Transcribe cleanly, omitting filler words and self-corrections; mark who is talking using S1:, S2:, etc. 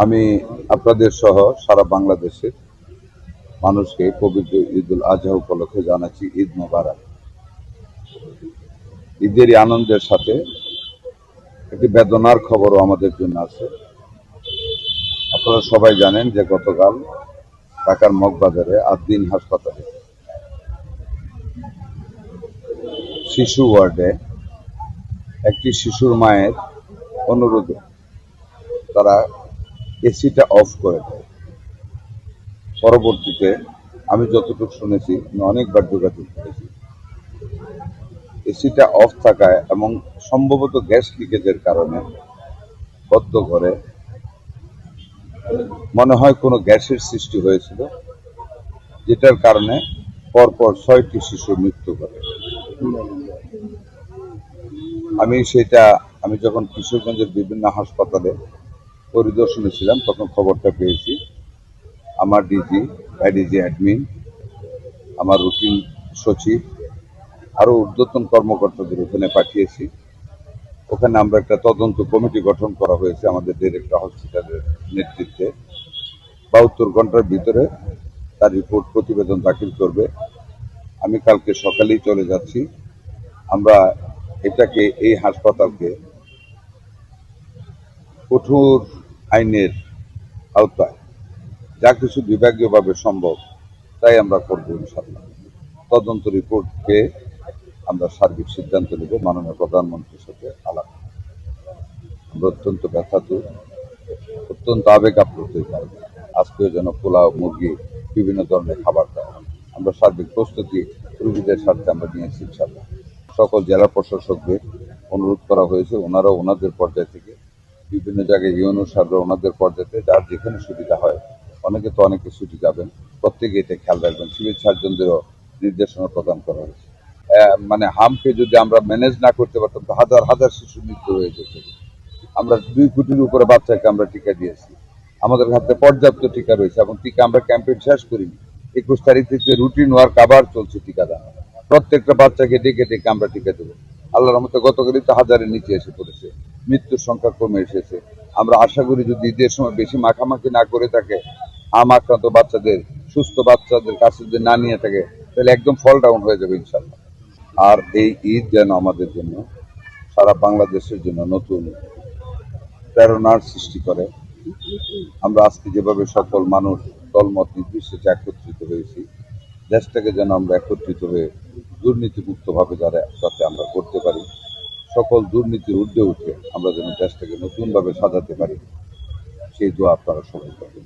S1: আমি আপনাদের সহ সারা বাংলাদেশের মানুষকে পবিত্র ঈদুল আজহা উপলক্ষে জানাচ্ছি ঈদ মোবারক। ঈদেরই আনন্দের সাথে একটি বেদনার খবরও আমাদের জন্য আছে। আপনারা সবাই জানেন যে গতকাল ঢাকার মগবাজারে আদ্দিন হাসপাতালে শিশু ওয়ার্ডে একটি শিশুর মায়ের অনুরোধে তারা এসিটা অফ করে দেয়। পরবর্তীতে আমি যতটুকু শুনেছি, আমি অনেকবার যোগাযোগ করেছি, এসিটা অফ থাকায় এবং সম্ভবত গ্যাস লিকেজের কারণে বদ্ধ ঘরে মনে হয় কোনো গ্যাসের সৃষ্টি হয়েছিল, যেটার কারণে পরপর 6টি শিশুর মৃত্যু ঘটে। আমি যখন কিশোরগঞ্জের বিভিন্ন হাসপাতালে পরিদর্শনে ছিলাম তখন খবরটা পেয়েছি। আমার ডিজি, এডিজি অ্যাডমিন, আমার রুটিন সচিব, আরও ঊর্ধ্বতন কর্মকর্তাদের ওখানে পাঠিয়েছি। ওখানে আমরা একটা তদন্ত কমিটি গঠন করা হয়েছে আমাদের ডিরেক্টর হসপিটালের নেতৃত্বে। 72 ঘন্টার ভিতরে তার রিপোর্ট প্রতিবেদন দাখিল করবে। আমি কালকে সকালেই চলে যাচ্ছি। আমরা এই হাসপাতালকে কঠোর আইনের আওতায় যা কিছু বিভাগীয়ভাবে সম্ভব তাই আমরা করব ইনশাল্লাহ। তদন্ত রিপোর্ট পেয়ে আমরা সার্বিক সিদ্ধান্ত নেব মাননীয় প্রধানমন্ত্রীর সাথে আলাপ। আমরা অত্যন্ত ব্যথাতুর, অত্যন্ত আবেগ আপ্লুত এই কারণে। আজকেও যেন পোলাও, মুরগি, বিভিন্ন ধরনের খাবার দেওয়া। আমরা সার্বিক প্রস্তুতি রোগীদের স্বার্থে আমরা নিয়েছি ইনশাল্লাহ। সকল জেলা প্রশাসকদের অনুরোধ করা হয়েছে, ওনারাও ওনাদের পর্যায় থেকে বিভিন্ন জায়গায় ইউনো সাররা ওনাদের পর্যায়ে যার যেখানে সুবিধা হয়, অনেকে তো অনেকে ছুটি যাবেন, প্রত্যেকে এটা খেয়াল রাখবেন। সিভিল সার্জনদেরও নির্দেশনা প্রদান করা হয়েছে। মানে হামকে যদি আমরা ম্যানেজ না করতে পারতাম তো হাজার হাজার শিশু মৃত্যু হয়ে যেত। আমরা 2 কোটির উপরে বাচ্চাকে আমরা টিকা দিয়েছি। আমাদের হাতে পর্যাপ্ত টিকা রয়েছে এবং টিকা আমরা ক্যাম্পেইন শেষ করিনি। 21 তারিখ থেকে রুটিন ওয়ার্ক আবার চলছে টিকা দেওয়া। প্রত্যেকটা বাচ্চাকে ডেকে ডেকে আমরা টিকা দেবো। আল্লাহর রহমতে গতকালই তো হাজারের নিচে এসে পড়েছে, মৃত্যুর সংখ্যা কমে এসেছে। আমরা আশা করি যদি ঈদের সময় বেশি মাখামাখি না করে থাকে, আক্রান্ত বাচ্চাদের, সুস্থ বাচ্চাদের কাছে যদি না নিয়ে থাকে, তাহলে একদম ফল ডাউন হয়ে যাবে ইনশাল্লাহ। আর এই ঈদ যেন আমাদের জন্য, সারা বাংলাদেশের জন্য নতুন প্রেরণার সৃষ্টি করে। আমরা আজকে যেভাবে সকল মানুষ দলমত নির্বিশেষে একত্রিত হয়েছি, দেশটাকে যেন আমরা একত্রিত হয়ে দুর্নীতিমুক্তভাবে যাতে আমরা করতে পারি, সকল দুর্নীতির ঊর্ধ্বে উঠে আমরা যেন দেশটাকে নতুনভাবে সাজাতে পারি, সেই দোয়া আপনারা সবাই করবেন।